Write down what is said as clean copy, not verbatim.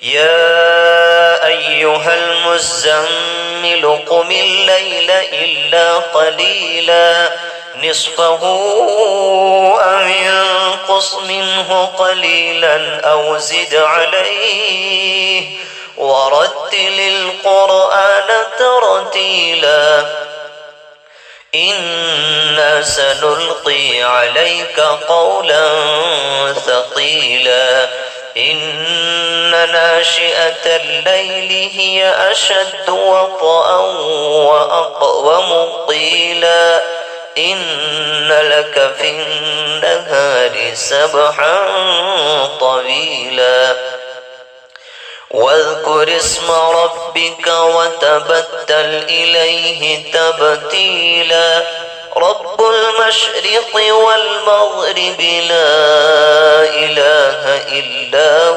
يا أيها المزمل قم الليل إلا قليلا نصفه أو انقص منه قليلا أو زد عليه ورتل القرآن ترتيلا إنا سنلقي عليك قولا ثقيلا إن ناشئة الليل هي أشد وطئا وأقوم قيلا إن لك في النهار سبحا طويلا واذكر اسم ربك وتبتل إليه تبتيلا رب المشرق والمغرب لا إله إلا هو